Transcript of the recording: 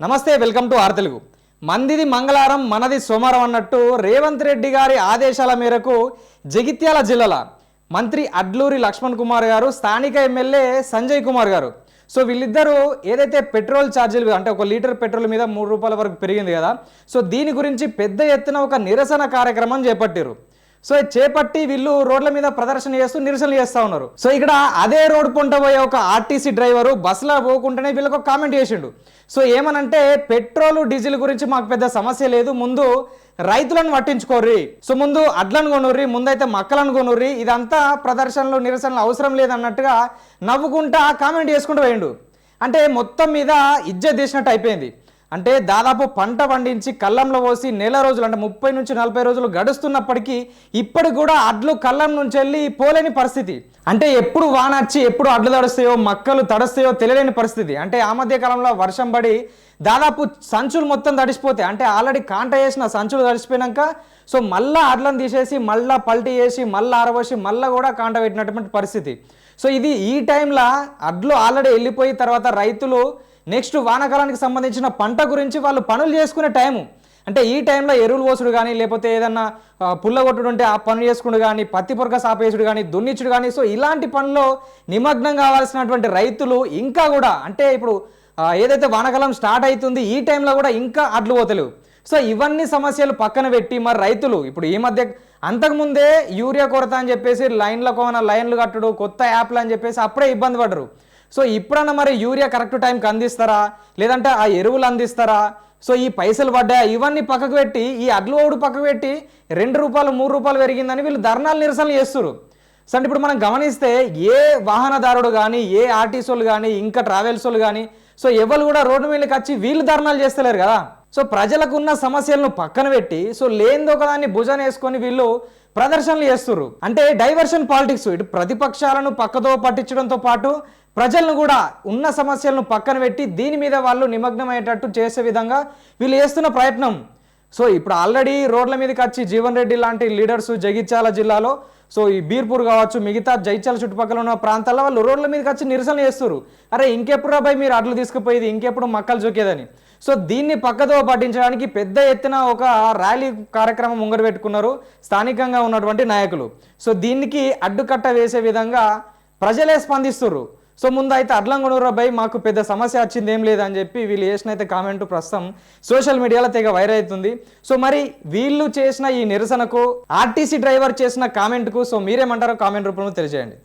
నమస్తే, welcome to are Telugu. మందిది మంగళవారం మనది సోమవారం అన్నట్టు రేవంత్ రెడ్డి గారి ఆదేశాల మేరకు జగిత్యాల జిల్లాల మంత్రి అడ్లూరి లక్ష్మణ్ కుమార్ గారు, స్థానిక ఎమ్మెల్యే సంజయ్ కుమార్ గారు, సో వీళ్ళిద్దరూ ఏదైతే పెట్రోల్ ఛార్జీలు అంటే 1 లీటర్ పెట్రోల్ మీద 3 రూపాయల వరకు పెరిగింది కదా, సో దీని గురించి పెద్ద ఎత్తున ఒక నిరసన కార్యక్రమం చేపట్టారు. సో చేపట్టి వీళ్ళు రోడ్ల మీద ప్రదర్శన చేస్తూ నిరసనలు చేస్తూ ఉన్నారు. సో ఇక్కడ అదే రోడ్ పొంట పోయే ఒక ఆర్టీసీ డ్రైవరు బస్సులో పోకుండానే వీళ్ళకి ఒక కామెంట్ చేసిండు. సో ఏమనంటే, పెట్రోల్ డీజిల్ గురించి మాకు పెద్ద సమస్య లేదు, ముందు రైతులను పట్టించుకోర్రి, సో ముందు అడ్లను కొనుర్రి, ముందైతే మక్కలను కొనుర్రి, ఇదంతా ప్రదర్శనలు నిరసనలు అవసరం లేదన్నట్టుగా నవ్వుకుంటా కామెంట్ చేసుకుంటూ పోయిండు. అంటే మొత్తం మీద ఇజ్జత్ చేసినట్టు అయిపోయింది. అంటే దాదాపు పంట పండించి కళ్ళంలో పోసి నెల రోజులు అంటే 30 నుంచి 40 రోజులు గడుస్తున్నప్పటికీ ఇప్పటికి కూడా అడ్లు కళ్ళం నుంచి వెళ్ళి పోలేని పరిస్థితి. అంటే ఎప్పుడు వాన వచ్చి ఎప్పుడు అడ్లు తడుస్తాయో మక్కలు తడుస్తాయో తెలియలేని పరిస్థితి. అంటే ఆ మధ్య కాలంలో వర్షం పడి దాదాపు సంచులు మొత్తం తడిసిపోతాయి. అంటే ఆల్రెడీ కాంట వేసిన సంచులు తడిసిపోయినాక సో మళ్ళీ అడ్లను తీసేసి మళ్ళీ పల్టీ చేసి మళ్ళీ ఆరబోసి మళ్ళీ కూడా కాంట పెట్టినటువంటి పరిస్థితి. సో ఇది ఈ టైంలో అడ్లు ఆల్రెడీ వెళ్ళిపోయి తర్వాత రైతులు నెక్స్ట్ వానాకాలానికి సంబంధించిన పంట గురించి వాళ్ళు పనులు చేసుకునే టైము. అంటే ఈ టైంలో ఎరువులు పోసుడు కానీ లేకపోతే ఏదన్నా పుల్లగొట్టుడు ఉంటే ఆ పనులు చేసుకుడు కానీ పత్తి పొరక సాపేసుడు కానీ దున్నిచ్చుడు కానీ సో ఇలాంటి పనుల్లో నిమగ్నం కావాల్సినటువంటి రైతులు ఇంకా కూడా అంటే ఇప్పుడు ఏదైతే వానాకాలం స్టార్ట్ అవుతుంది ఈ టైంలో కూడా ఇంకా అడ్లు పోతలేవు. సో ఇవన్నీ సమస్యలు పక్కన పెట్టి మరి రైతులు ఇప్పుడు ఈ మధ్య అంతకుముందే యూరియా కొరత అని చెప్పేసి లైన్లు కట్టుడు కొత్త యాప్లు అని చెప్పేసి అప్పుడే ఇబ్బంది పడరు. సో ఇప్పుడన్నా మరి యూరియా కరెక్ట్ టైంకి అందిస్తారా లేదంటే ఆ ఎరువులు అందిస్తారా, సో ఈ పైసలు పడ్డాయా, ఇవన్నీ పక్కకు పెట్టి ఈ అడ్లు ఓడు పక్కకు పెట్టి 2 రూపాయలు 3 రూపాయలు పెరిగిందని వీళ్ళు ధర్నాలు నిరసనలు చేస్తారు. సో అంటే ఇప్పుడు మనం గమనిస్తే ఏ వాహనదారుడు కానీ ఏ ఆర్టీసీలు కానీ ఇంకా ట్రావెల్స్ వాళ్ళు కానీ సో ఎవరు కూడా రోడ్డు మీదకి వచ్చి వీళ్ళు ధర్నాలు చేస్తలేరు కదా. సో ప్రజలకు ఉన్న సమస్యలను పక్కన పెట్టి సో లేనిదో ఒకదాన్ని భుజాన వేసుకొని వీళ్ళు ప్రదర్శనలు చేస్తున్నారు. అంటే డైవర్షన్ పాలిటిక్స్, ఇటు ప్రతిపక్షాలను పక్కతో పట్టించడంతో పాటు ప్రజలను కూడా ఉన్న సమస్యలను పక్కన పెట్టి దీని మీద వాళ్ళు నిమగ్నమయ్యేటట్టు చేసే విధంగా వీళ్ళు చేస్తున్న ప్రయత్నం. సో ఇప్పుడు ఆల్రెడీ రోడ్ల మీదకి వచ్చి జీవన్ రెడ్డి లాంటి లీడర్స్ జగిత్యాల జిల్లాలో సో ఈ బీర్పూర్ కావచ్చు మిగతా జైత్యాల చుట్టుపక్కల ఉన్న ప్రాంతాల్లో వాళ్ళు రోడ్ల మీదకి వచ్చి నిరసనలు చేస్తారు. అరే ఇంకెప్పుడు రాబాయి మీరు అడ్లు తీసుకుపోయేది, ఇంకెప్పుడు మక్కలు చొక్కేదని. సో దీన్ని పక్కతో పట్టించడానికి పెద్ద ఎత్తున ఒక ర్యాలీ కార్యక్రమం ముంగడు పెట్టుకున్నారు స్థానికంగా ఉన్నటువంటి నాయకులు. సో దీనికి అడ్డుకట్ట వేసే విధంగా ప్రజలే స్పందిస్తున్నారు. సో ముందు అయితే అడ్లంగొనూరాబాయి మాకు పెద్ద సమస్య వచ్చింది ఏం లేదని చెప్పి వీళ్ళు చేసిన అయితే కామెంట్ ప్రస్తుతం సోషల్ మీడియాలో తెగ వైరల్ అవుతుంది. సో మరి వీళ్ళు చేసిన ఈ నిరసనకు ఆర్టీసీ డ్రైవర్ చేసిన కామెంట్కు సో మీరేమంటారో కామెంట్ రూపంలో తెలియజేయండి.